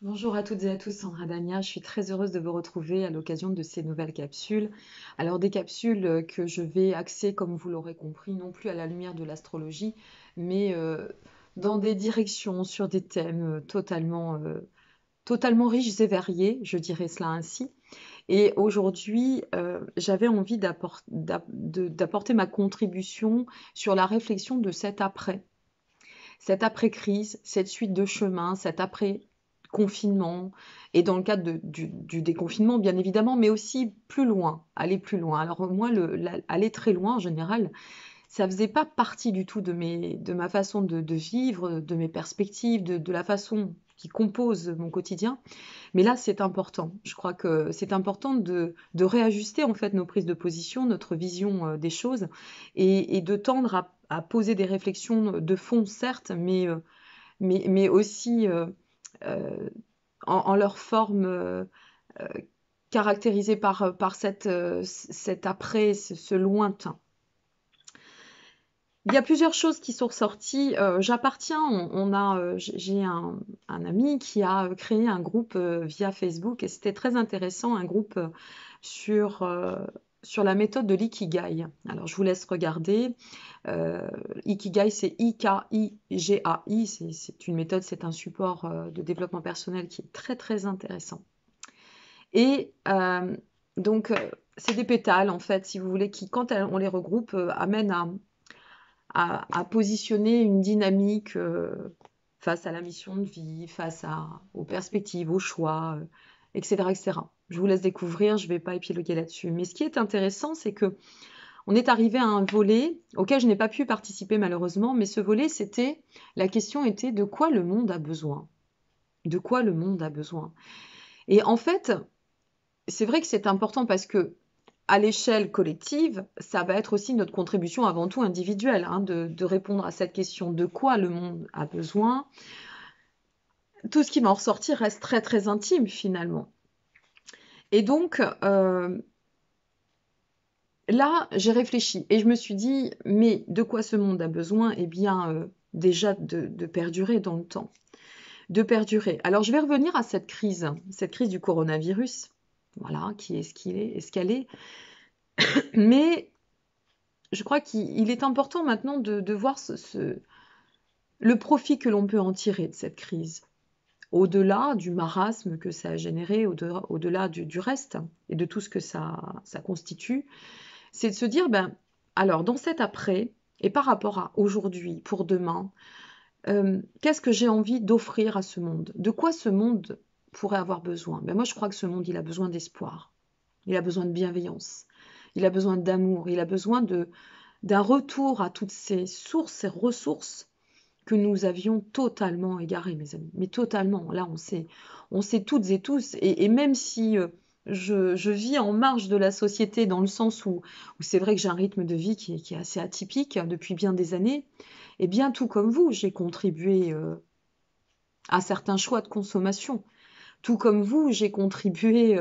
Bonjour à toutes et à tous, Sandra Dania. Je suis très heureuse de vous retrouver à l'occasion de ces nouvelles capsules. Alors des capsules que je vais axer, comme vous l'aurez compris, non plus à la lumière de l'astrologie, mais dans des directions, sur des thèmes totalement riches et variés, je dirais cela ainsi. Et aujourd'hui, j'avais envie d'apporter ma contribution sur la réflexion de cet après-crise, cette suite de chemin, cet après-confinement, et dans le cadre du déconfinement, bien évidemment, mais aussi plus loin, aller plus loin. Alors moi, aller très loin, en général, ça faisait pas partie du tout de ma façon de vivre, de mes perspectives, de la façon qui compose mon quotidien. Mais là, c'est important. Je crois que c'est important de réajuster en fait nos prises de position, notre vision des choses, et de tendre à poser des réflexions de fond, certes, mais aussi euh, en leur forme euh, caractérisée par cet après, ce lointain. Il y a plusieurs choses qui sont ressorties. J'ai un ami qui a créé un groupe via Facebook et c'était très intéressant, un groupe sur, euh, sur la méthode de l'ikigai. Alors je vous laisse regarder. Euh, Ikigai, c'est I-K-I-G-A-I. C'est une méthode, c'est un support de développement personnel qui est très très intéressant. Et donc, c'est des pétales en fait, si vous voulez, qui, quand on les regroupe, amènent à positionner une dynamique face à la mission de vie, aux perspectives, aux choix, etc., etc. Je vous laisse découvrir, je ne vais pas épiloguer là-dessus. Mais ce qui est intéressant, c'est que on est arrivé à un volet auquel je n'ai pas pu participer malheureusement, mais ce volet, la question était de quoi le monde a besoin? De quoi le monde a besoin? Et en fait, c'est vrai que c'est important parce que à l'échelle collective, ça va être aussi notre contribution avant tout individuelle, hein, de répondre à cette question de quoi le monde a besoin. Tout ce qui va en ressortir reste très très intime finalement. Et donc là, j'ai réfléchi et je me suis dit, mais de quoi ce monde a besoin? Eh bien, déjà de perdurer dans le temps, de perdurer. Alors, je vais revenir à cette crise du coronavirus. Voilà, qui est ce qu'il est, ce qu'elle est. Mais je crois qu'il est important maintenant de voir le profit que l'on peut en tirer de cette crise. Au-delà du marasme que ça a généré, au-delà du reste et de tout ce que ça constitue, c'est de se dire, ben, alors dans cet après, et par rapport à aujourd'hui, pour demain, qu'est-ce que j'ai envie d'offrir à ce monde? De quoi ce monde pourrait avoir besoin? Ben moi, je crois que ce monde, il a besoin d'espoir, il a besoin de bienveillance, il a besoin d'amour, il a besoin d'un retour à toutes ces sources, ces ressources que nous avions totalement égarées, mes amis. Mais totalement. Là, on sait toutes et tous. Et même si je vis en marge de la société dans le sens où c'est vrai que j'ai un rythme de vie qui est assez atypique depuis bien des années, et bien tout comme vous, j'ai contribué à certains choix de consommation. Tout comme vous, j'ai contribué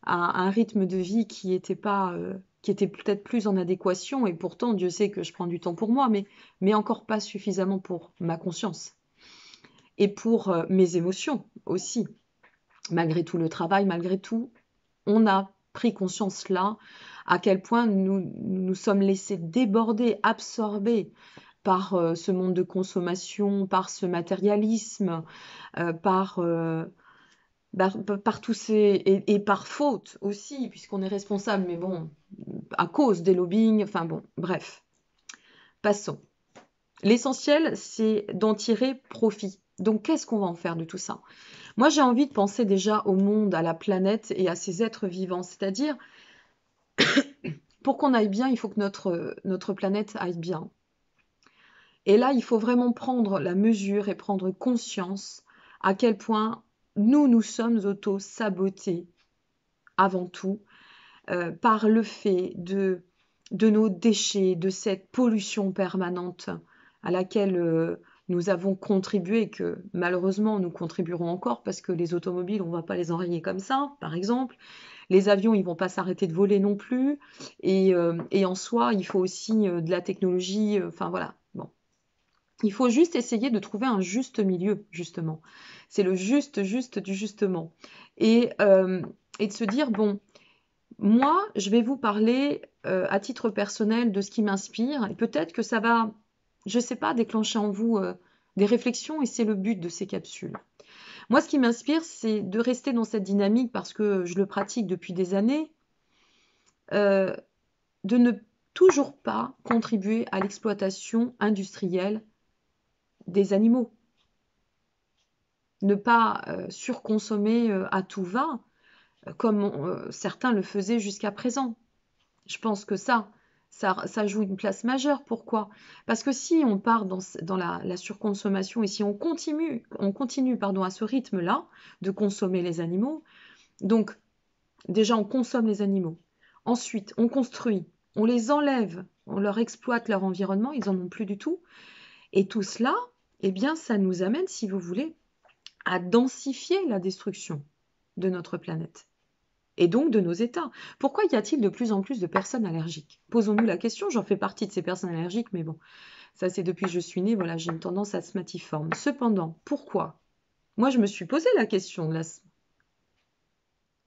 à un rythme de vie qui était pas, qui était peut-être plus en adéquation, et pourtant Dieu sait que je prends du temps pour moi, mais encore pas suffisamment pour ma conscience et pour mes émotions aussi. Malgré tout le travail, malgré tout, on a pris conscience là à quel point nous sommes laissés déborder, absorber par ce monde de consommation, par ce matérialisme, par tous ces et par faute aussi, puisqu'on est responsable, mais bon, à cause des lobbying, enfin bon, bref, passons. L'essentiel, c'est d'en tirer profit. Donc, qu'est-ce qu'on va en faire de tout ça? Moi, j'ai envie de penser déjà au monde, à la planète et à ces êtres vivants. C'est-à-dire, pour qu'on aille bien, il faut que notre planète aille bien. Et là, il faut vraiment prendre la mesure et prendre conscience à quel point nous sommes auto-sabotés avant tout par le fait de nos déchets, de cette pollution permanente à laquelle nous avons contribué et que malheureusement nous contribuerons encore parce que les automobiles, on ne va pas les enrayer comme ça, par exemple. Les avions, ils ne vont pas s'arrêter de voler non plus. Et en soi, il faut aussi de la technologie. Enfin voilà. Bon. Il faut juste essayer de trouver un juste milieu, justement. C'est le juste du justement. Et de se dire, bon, moi, je vais vous parler à titre personnel de ce qui m'inspire, et peut-être que ça va, je ne sais pas, déclencher en vous des réflexions, et c'est le but de ces capsules. Moi, ce qui m'inspire, c'est de rester dans cette dynamique parce que je le pratique depuis des années, euh, de ne toujours pas contribuer à l'exploitation industrielle des animaux. Ne pas surconsommer à tout va, comme certains le faisaient jusqu'à présent. Je pense que ça joue une place majeure. Pourquoi? Parce que si on part dans la surconsommation et si on continue pardon, à ce rythme-là de consommer les animaux, donc déjà on consomme les animaux, ensuite on construit, on les enlève, on leur exploite leur environnement, ils en ont plus du tout, et tout cela, eh bien ça nous amène, si vous voulez, à densifier la destruction de notre planète et donc de nos états. Pourquoi y a-t-il de plus en plus de personnes allergiques? Posons-nous la question, j'en fais partie de ces personnes allergiques, mais bon, ça c'est depuis que je suis née, voilà, j'ai une tendance asthmatiforme. Cependant, pourquoi? Moi je me suis posé la question de l'asthme.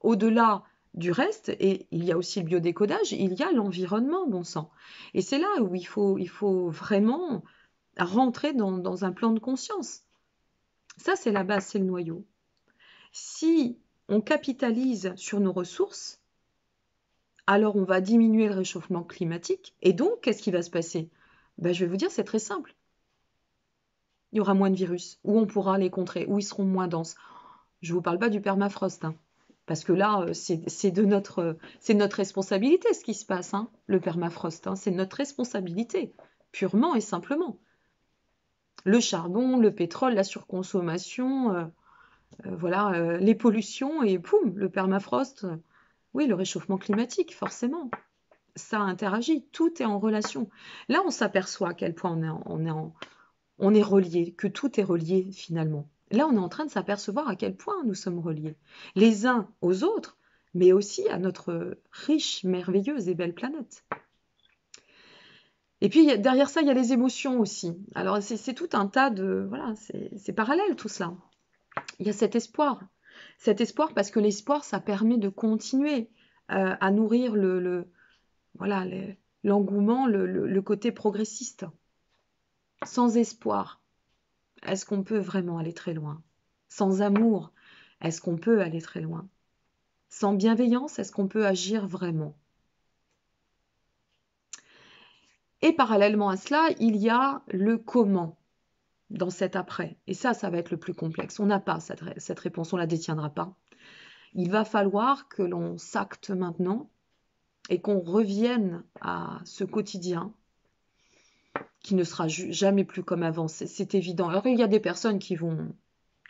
Au-delà du reste, et il y a aussi le biodécodage, il y a l'environnement, bon sang. Et c'est là où il faut vraiment rentrer dans un plan de conscience. Ça c'est la base, c'est le noyau. Si on capitalise sur nos ressources, alors on va diminuer le réchauffement climatique. Et donc, qu'est-ce qui va se passer? Ben, je vais vous dire, c'est très simple. Il y aura moins de virus, ou on pourra les contrer, ou ils seront moins denses. Je ne vous parle pas du permafrost, hein, parce que là, c'est notre responsabilité ce qui se passe, hein, le permafrost. Hein, c'est notre responsabilité, purement et simplement. Le charbon, le pétrole, la surconsommation, voilà, les pollutions, et poum, le permafrost. Oui, le réchauffement climatique, forcément. Ça interagit, tout est en relation. Là, on s'aperçoit à quel point on est relié, que tout est relié finalement. Là, on est en train de s'apercevoir à quel point nous sommes reliés, les uns aux autres, mais aussi à notre riche, merveilleuse et belle planète. Et puis derrière ça, il y a les émotions aussi. Alors c'est tout un tas de... Voilà, c'est parallèle tout cela. Il y a cet espoir. Cet espoir parce que l'espoir, ça permet de continuer à nourrir voilà, l'engouement, le côté progressiste. Sans espoir, est-ce qu'on peut vraiment aller très loin? Sans amour, est-ce qu'on peut aller très loin? Sans bienveillance, est-ce qu'on peut agir vraiment? Et parallèlement à cela, il y a le comment dans cet après. Et ça va être le plus complexe. On n'a pas cette réponse, on ne la détiendra pas. Il va falloir que l'on s'acte maintenant et qu'on revienne à ce quotidien qui ne sera jamais plus comme avant, c'est évident. Alors il y a des personnes qui vont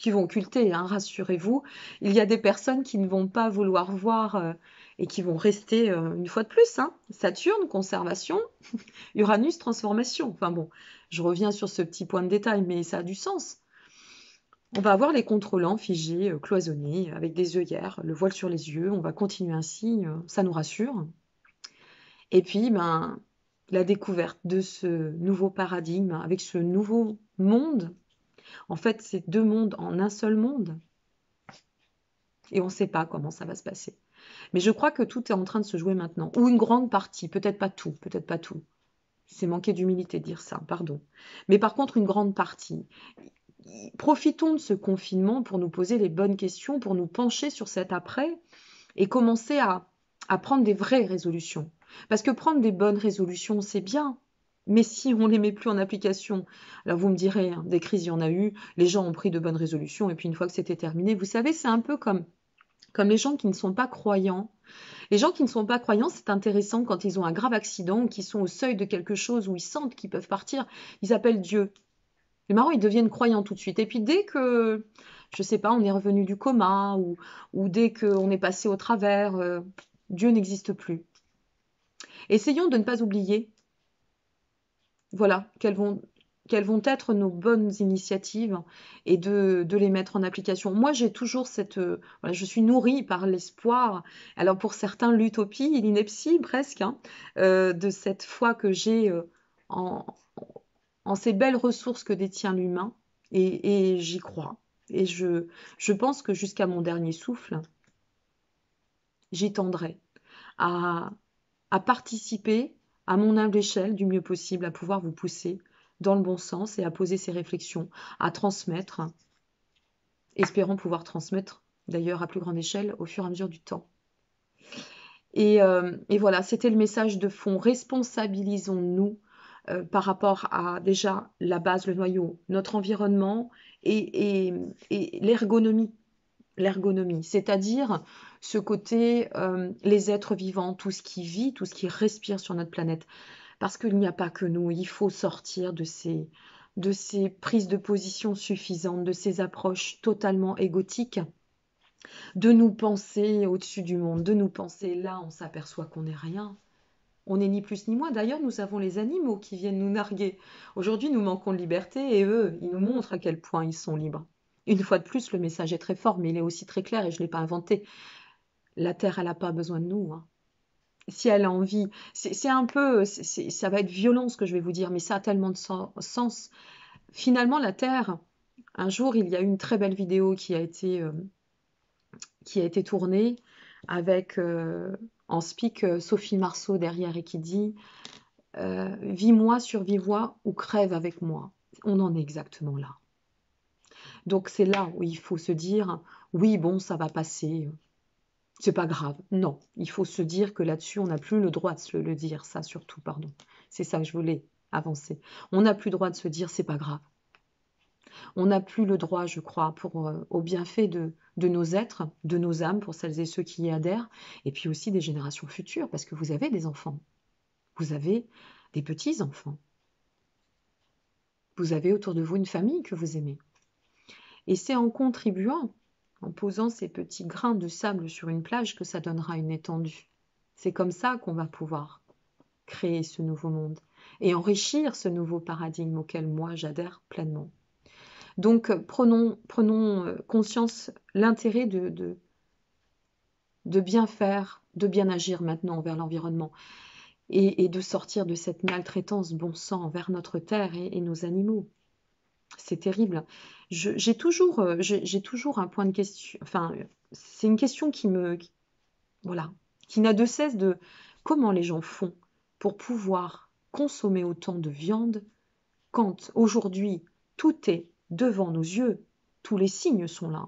occulter, hein, rassurez-vous. Il y a des personnes qui ne vont pas vouloir voir et qui vont rester une fois de plus. Hein. Saturne, conservation, Uranus, transformation. Enfin bon, je reviens sur ce petit point de détail, mais ça a du sens. On va avoir les contrôlants figés, cloisonnés, avec des œillères, le voile sur les yeux. On va continuer ainsi, ça nous rassure. Et puis, ben, la découverte de ce nouveau paradigme, avec ce nouveau monde. En fait, c'est deux mondes en un seul monde. Et on ne sait pas comment ça va se passer. Mais je crois que tout est en train de se jouer maintenant. Ou une grande partie, peut-être pas tout, peut-être pas tout. C'est manquer d'humilité de dire ça, pardon. Mais par contre, une grande partie. Profitons de ce confinement pour nous poser les bonnes questions, pour nous pencher sur cet après et commencer à prendre des vraies résolutions. Parce que prendre des bonnes résolutions, c'est bien. Mais si on ne les met plus en application, alors vous me direz, hein, des crises, il y en a eu, les gens ont pris de bonnes résolutions, et puis une fois que c'était terminé, vous savez, c'est un peu comme les gens qui ne sont pas croyants. Les gens qui ne sont pas croyants, c'est intéressant quand ils ont un grave accident ou qu'ils sont au seuil de quelque chose où ils sentent qu'ils peuvent partir, ils appellent Dieu. Les marrants, ils deviennent croyants tout de suite. Et puis dès que, je ne sais pas, on est revenu du coma ou dès qu'on est passé au travers, Dieu n'existe plus. Essayons de ne pas oublier, voilà, quelles vont être nos bonnes initiatives et de les mettre en application. Moi, j'ai toujours voilà, je suis nourrie par l'espoir, alors pour certains, l'utopie, l'ineptie presque, hein, de cette foi que j'ai en, en ces belles ressources que détient l'humain, et j'y crois. Et je pense que jusqu'à mon dernier souffle, j'y tendrai à, à participer à mon humble échelle du mieux possible, à pouvoir vous pousser dans le bon sens et à poser ces réflexions, à transmettre, espérant pouvoir transmettre d'ailleurs à plus grande échelle au fur et à mesure du temps. Et voilà, c'était le message de fond. Responsabilisons-nous par rapport à déjà la base, le noyau, notre environnement et l'ergonomie. L'ergonomie, c'est-à-dire ce côté, les êtres vivants, tout ce qui vit, tout ce qui respire sur notre planète. Parce qu'il n'y a pas que nous, il faut sortir de ces prises de position suffisantes, de ces approches totalement égotiques, de nous penser au-dessus du monde, de nous penser là, on s'aperçoit qu'on n'est rien. On n'est ni plus ni moins. D'ailleurs, nous avons les animaux qui viennent nous narguer. Aujourd'hui, nous manquons de liberté et eux, ils nous montrent à quel point ils sont libres. Une fois de plus, le message est très fort, mais il est aussi très clair et je ne l'ai pas inventé. La Terre, elle n'a pas besoin de nous, hein. Si elle a envie, c'est un peu, ça va être violent ce que je vais vous dire, mais ça a tellement de sens. Finalement, la Terre, un jour, il y a eu une très belle vidéo qui a été tournée avec en speak Sophie Marceau derrière et qui dit vis-moi, survis-moi ou crève avec moi. On en est exactement là. Donc c'est là où il faut se dire oui, bon, ça va passer, c'est pas grave. Non, il faut se dire que là-dessus, on n'a plus le droit de se le dire, ça surtout, pardon. C'est ça que je voulais avancer. On n'a plus le droit de se dire c'est pas grave. On n'a plus le droit, je crois, au bienfait de nos êtres, de nos âmes, pour celles et ceux qui y adhèrent, et puis aussi des générations futures, parce que vous avez des enfants, vous avez des petits-enfants, vous avez autour de vous une famille que vous aimez. Et c'est en contribuant, en posant ces petits grains de sable sur une plage que ça donnera une étendue. C'est comme ça qu'on va pouvoir créer ce nouveau monde et enrichir ce nouveau paradigme auquel moi j'adhère pleinement. Donc prenons conscience l'intérêt de bien faire, de bien agir maintenant envers l'environnement et de sortir de cette maltraitance bon sang envers notre terre et nos animaux. C'est terrible. J'ai toujours un point de question. Enfin, c'est une question voilà, qui n'a de cesse de comment les gens font pour pouvoir consommer autant de viande quand aujourd'hui tout est devant nos yeux, tous les signes sont là,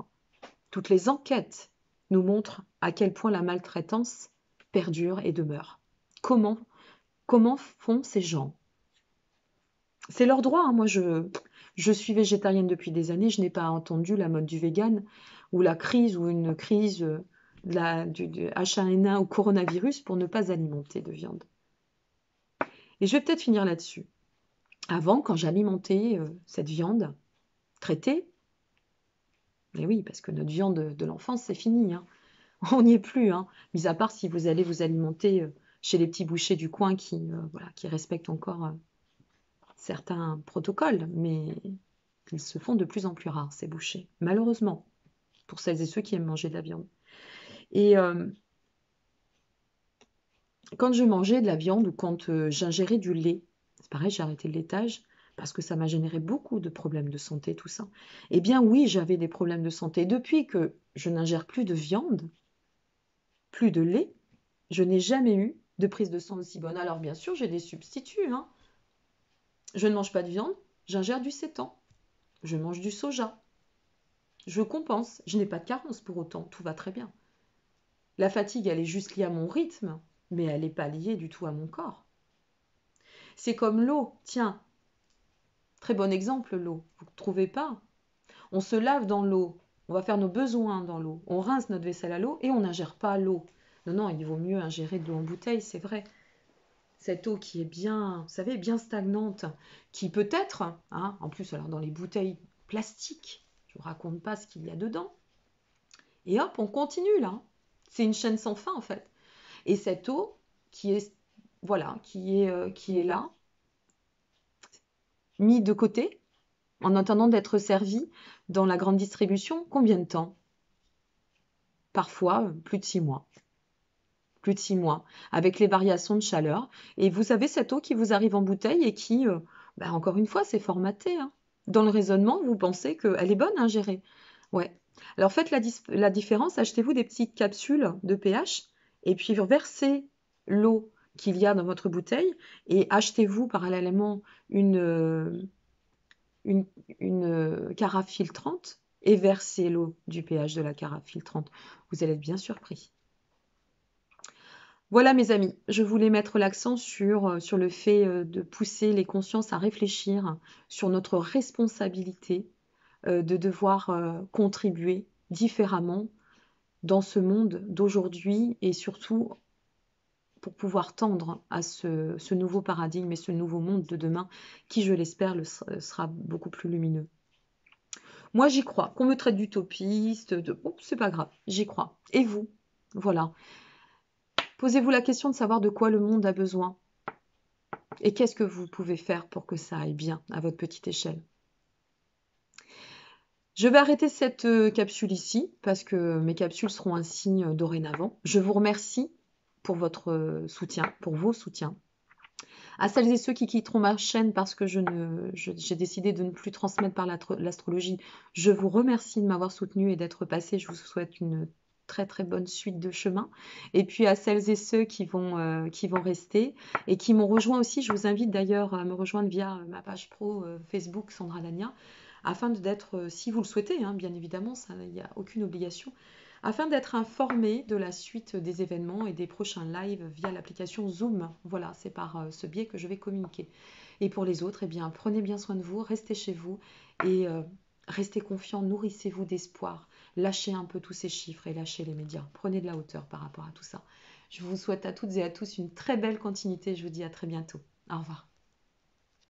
toutes les enquêtes nous montrent à quel point la maltraitance perdure et demeure. Comment, comment font ces gens? C'est leur droit, hein. Moi, je suis végétarienne depuis des années, je n'ai pas entendu la mode du vegan ou la crise ou une crise du H1N1 ou coronavirus pour ne pas alimenter de viande. Et je vais peut-être finir là-dessus. Avant, quand j'alimentais cette viande traitée, mais oui, parce que notre viande de l'enfance, c'est fini, hein. On n'y est plus, hein. Mis à part si vous allez vous alimenter chez les petits bouchers du coin voilà, qui respectent encore certains protocoles, mais ils se font de plus en plus rares, ces bouchers, malheureusement, pour celles et ceux qui aiment manger de la viande. Et quand je mangeais de la viande ou quand j'ingérais du lait, c'est pareil, j'ai arrêté le laitage parce que ça m'a généré beaucoup de problèmes de santé, tout ça. Eh bien oui, j'avais des problèmes de santé. Depuis que je n'ingère plus de viande, plus de lait, je n'ai jamais eu de prise de sang aussi bonne. Alors bien sûr, j'ai des substituts, hein. Je ne mange pas de viande, j'ingère du sétan, je mange du soja. Je compense, je n'ai pas de carence pour autant, tout va très bien. La fatigue, elle est juste liée à mon rythme, mais elle n'est pas liée du tout à mon corps. C'est comme l'eau, tiens, très bon exemple l'eau, vous ne trouvez pas? On se lave dans l'eau, on va faire nos besoins dans l'eau, on rince notre vaisselle à l'eau et on n'ingère pas l'eau. Non, non, il vaut mieux ingérer de l'eau en bouteille, c'est vrai. Cette eau qui est bien, vous savez, bien stagnante, qui peut-être, hein, en plus alors dans les bouteilles plastiques, je ne vous raconte pas ce qu'il y a dedans. Et hop, on continue là. C'est une chaîne sans fin en fait. Et cette eau qui est, voilà, qui est là, mise de côté, en attendant d'être servie dans la grande distribution, combien de temps? Parfois plus de 6 mois. Plus de 6 mois, avec les variations de chaleur. Et vous avez cette eau qui vous arrive en bouteille et qui, Bah, encore une fois, c'est formaté, hein. Dans le raisonnement, vous pensez qu'elle est bonne à gérer. Ouais. Alors faites la différence, achetez-vous des petites capsules de pH et puis versez l'eau qu'il y a dans votre bouteille et achetez-vous parallèlement une, une, une carafe filtrante et versez l'eau du pH de la carafe filtrante. Vous allez être bien surpris. Voilà mes amis, je voulais mettre l'accent sur le fait de pousser les consciences à réfléchir sur notre responsabilité de devoir contribuer différemment dans ce monde d'aujourd'hui et surtout pour pouvoir tendre à ce nouveau paradigme et ce nouveau monde de demain qui, je l'espère, sera beaucoup plus lumineux. Moi, j'y crois. Qu'on me traite d'utopiste, oh, c'est pas grave, j'y crois. Et vous? Voilà. Posez-vous la question de savoir de quoi le monde a besoin. Et qu'est-ce que vous pouvez faire pour que ça aille bien à votre petite échelle? Je vais arrêter cette capsule ici parce que mes capsules seront un signe dorénavant. Je vous remercie pour votre soutien, pour vos soutiens. À celles et ceux qui quitteront ma chaîne parce que j'ai décidé de ne plus transmettre par l'astrologie, je vous remercie de m'avoir soutenu et d'être passé. Je vous souhaite une très très bonne suite de chemin. Et puis à celles et ceux qui vont rester et qui m'ont rejoint aussi, je vous invite d'ailleurs à me rejoindre via ma page pro Facebook Sandra Lagna, afin d'être, si vous le souhaitez, hein, bien évidemment, il n'y a aucune obligation, afin d'être informé de la suite des événements et des prochains lives via l'application Zoom. Voilà, c'est par ce biais que je vais communiquer. Et pour les autres, eh bien, prenez bien soin de vous, restez chez vous et restez confiants, nourrissez-vous d'espoir. Lâchez un peu tous ces chiffres et lâchez les médias. Prenez de la hauteur par rapport à tout ça. Je vous souhaite à toutes et à tous une très belle continuité. Je vous dis à très bientôt. Au revoir.